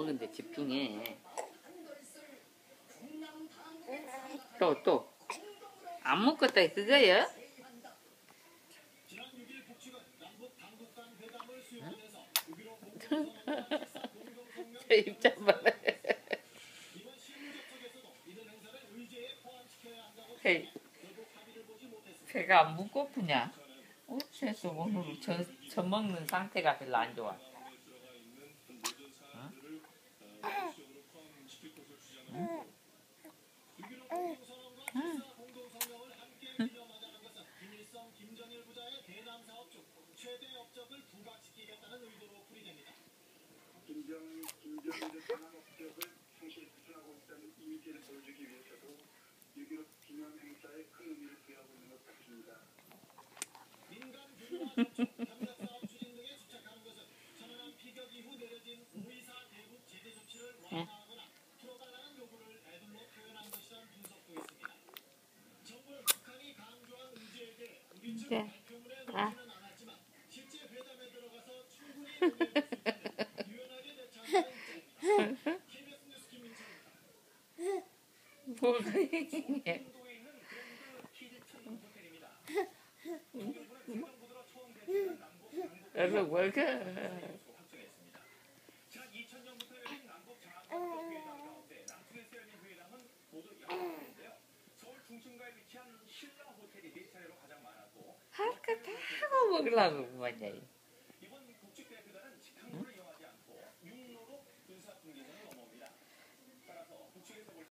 먹는데 집중해. 또 아무것도 그거요? 저 입장 봐라. 헤이, 배가 안 무겁냐? 어째서 오늘 저 먹는 상태가 별로 안 좋아. 어? 응? 응? 응? 이제 뭐가 이게? 얼른 먹어. 할 거 다 하고 먹으려고 그만.